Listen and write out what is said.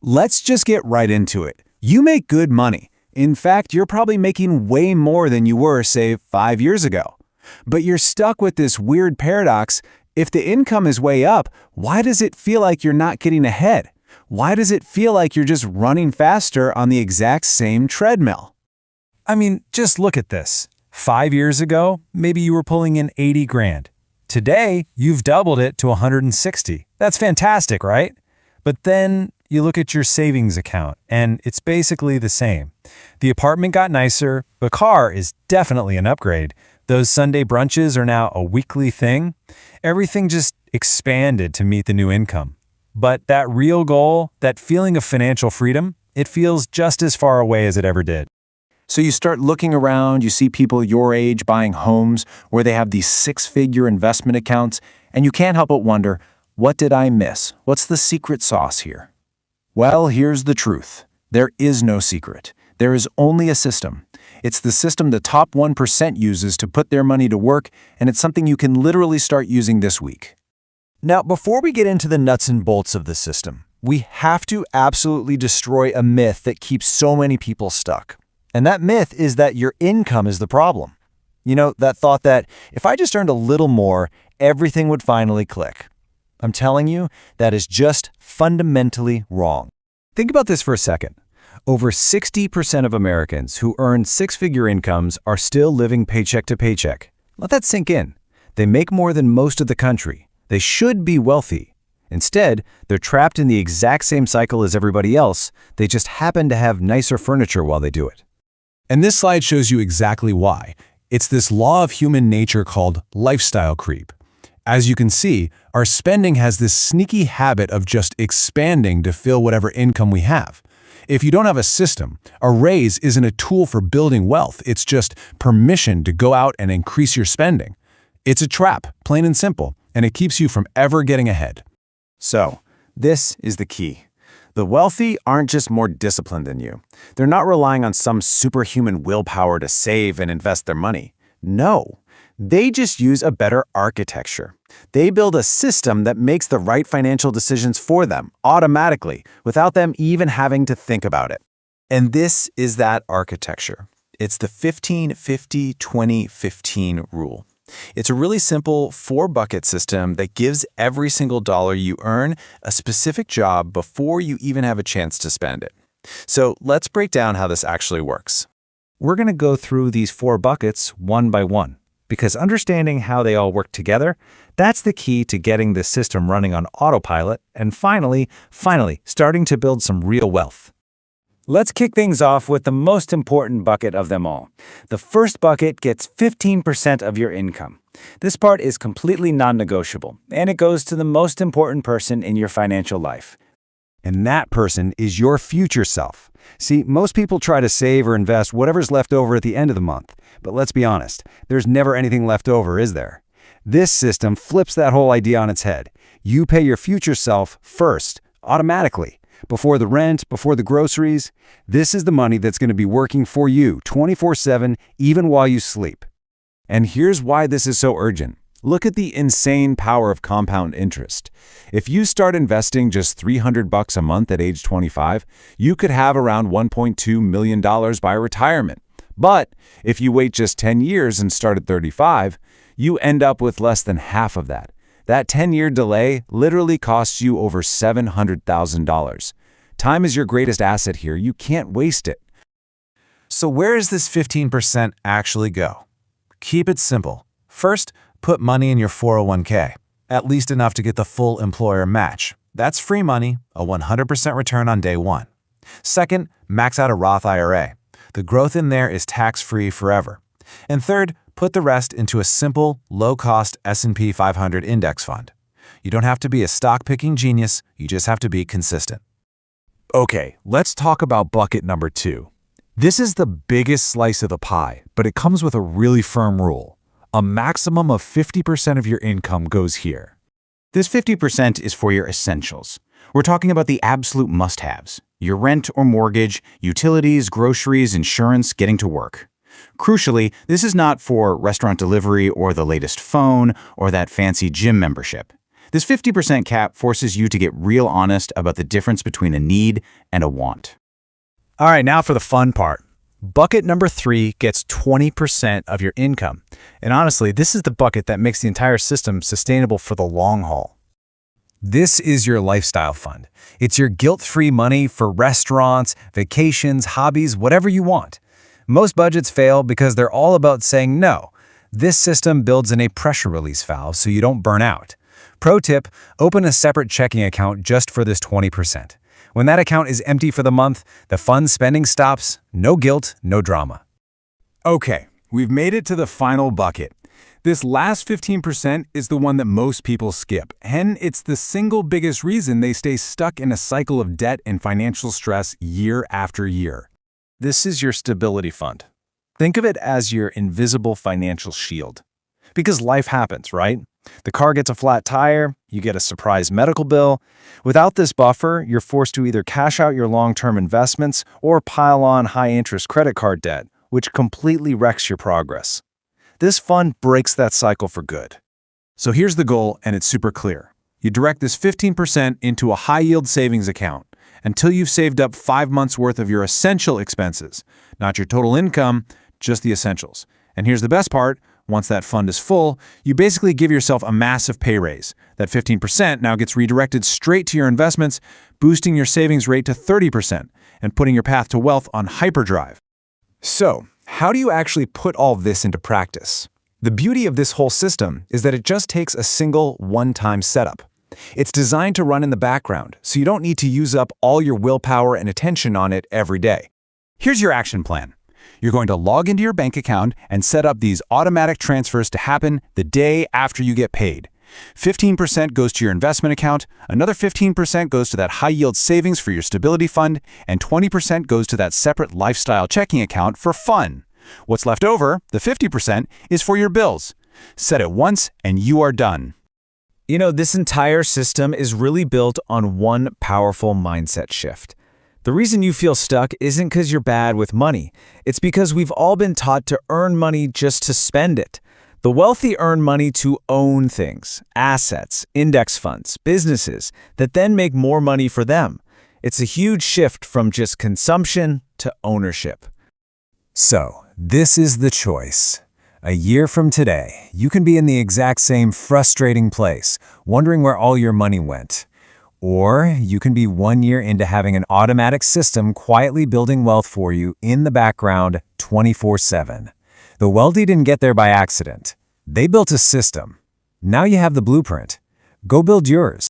Let's just get right into it. You make good money. In fact, you're probably making way more than you were, say, 5 years ago. But you're stuck with this weird paradox. If the income is way up, why does it feel like you're not getting ahead? Why does it feel like you're just running faster on the exact same treadmill? I mean, just look at this. 5 years ago, maybe you were pulling in 80 grand. Today, you've doubled it to 160. That's fantastic, right? But then you look at your savings account, and it's basically the same. The apartment got nicer, the car is definitely an upgrade. Those Sunday brunches are now a weekly thing. Everything just expanded to meet the new income. But that real goal, that feeling of financial freedom, it feels just as far away as it ever did. So you start looking around, you see people your age buying homes where they have these six-figure investment accounts, and you can't help but wonder, what did I miss? What's the secret sauce here? Well, here's the truth. There is no secret. There is only a system. It's the system the top 1% uses to put their money to work, and it's something you can literally start using this week. Now, before we get into the nuts and bolts of the system, we have to absolutely destroy a myth that keeps so many people stuck. And that myth is that your income is the problem. You know, that thought that if I just earned a little more, everything would finally click. I'm telling you, that is just fundamentally wrong. Think about this for a second. Over 60% of Americans who earn six-figure incomes are still living paycheck to paycheck. Let that sink in. They make more than most of the country. They should be wealthy. Instead, they're trapped in the exact same cycle as everybody else. They just happen to have nicer furniture while they do it. And this slide shows you exactly why. It's this law of human nature called lifestyle creep. As you can see, our spending has this sneaky habit of just expanding to fill whatever income we have. If you don't have a system, a raise isn't a tool for building wealth. It's just permission to go out and increase your spending. It's a trap, plain and simple, and it keeps you from ever getting ahead. So, this is the key. The wealthy aren't just more disciplined than you. They're not relying on some superhuman willpower to save and invest their money. No, they just use a better architecture. They build a system that makes the right financial decisions for them automatically without them even having to think about it. And this is that architecture. It's the 15-50-20-15 rule. It's a really simple 4-bucket system that gives every single dollar you earn a specific job before you even have a chance to spend it. So let's break down how this actually works. We're going to go through these 4 buckets one by one, because understanding how they all work together, that's the key to getting this system running on autopilot and finally starting to build some real wealth. Let's kick things off with the most important bucket of them all. The first bucket gets 15% of your income. This part is completely non-negotiable, and it goes to the most important person in your financial life. And that person is your future self. See, most people try to save or invest whatever's left over at the end of the month. But let's be honest, there's never anything left over, is there? This system flips that whole idea on its head. You pay your future self first, automatically. Before the rent, before the groceries. This is the money that's going to be working for you 24/7, even while you sleep. And here's why this is so urgent. Look at the insane power of compound interest. If you start investing just $300 a month at age 25, you could have around $1.2 million by retirement. But if you wait just 10 years and start at 35, you end up with less than half of that. That 10-year delay literally costs you over $700,000. Time is your greatest asset here. You can't waste it. So where does this 15% actually go? Keep it simple. First, put money in your 401k, at least enough to get the full employer match. That's free money, a 100% return on day one. Second, max out a Roth IRA. The growth in there is tax-free forever. And third, put the rest into a simple, low-cost S&P 500 index fund. You don't have to be a stock-picking genius, you just have to be consistent. Okay, let's talk about bucket number 2. This is the biggest slice of the pie, but it comes with a really firm rule. A maximum of 50% of your income goes here. This 50% is for your essentials. We're talking about the absolute must-haves. Your rent or mortgage, utilities, groceries, insurance, getting to work. Crucially, this is not for restaurant delivery or the latest phone or that fancy gym membership. This 50% cap forces you to get real honest about the difference between a need and a want. All right, now for the fun part. Bucket number 3 gets 20% of your income. And honestly, this is the bucket that makes the entire system sustainable for the long haul. This is your lifestyle fund. It's your guilt-free money for restaurants, vacations, hobbies, whatever you want. Most budgets fail because they're all about saying no. This system builds in a pressure release valve so you don't burn out. Pro tip, open a separate checking account just for this 20%. When that account is empty for the month, the fund spending stops. No guilt, no drama. Okay, we've made it to the final bucket. This last 15% is the one that most people skip, and it's the single biggest reason they stay stuck in a cycle of debt and financial stress year after year. This is your stability fund. Think of it as your invisible financial shield. Because life happens, right? The car gets a flat tire, you get a surprise medical bill. Without this buffer, you're forced to either cash out your long-term investments or pile on high-interest credit card debt, which completely wrecks your progress. This fund breaks that cycle for good. So here's the goal, and it's super clear. You direct this 15% into a high-yield savings account until you've saved up 5 months' worth of your essential expenses, not your total income, just the essentials. And here's the best part. Once that fund is full, you basically give yourself a massive pay raise. That 15% now gets redirected straight to your investments, boosting your savings rate to 30% and putting your path to wealth on hyperdrive. So, how do you actually put all this into practice? The beauty of this whole system is that it just takes a single one-time setup. It's designed to run in the background, so you don't need to use up all your willpower and attention on it every day. Here's your action plan. You're going to log into your bank account and set up these automatic transfers to happen the day after you get paid. 15% goes to your investment account, another 15% goes to that high-yield savings for your stability fund, and 20% goes to that separate lifestyle checking account for fun. What's left over, the 50%, is for your bills. Set it once and you are done. You know, this entire system is really built on one powerful mindset shift. The reason you feel stuck isn't because you're bad with money. It's because we've all been taught to earn money just to spend it. The wealthy earn money to own things, assets, index funds, businesses that then make more money for them. It's a huge shift from just consumption to ownership. So, this is the choice. A year from today, you can be in the exact same frustrating place, wondering where all your money went. Or you can be 1 year into having an automatic system quietly building wealth for you in the background 24/7. The wealthy didn't get there by accident. They built a system. Now you have the blueprint. Go build yours.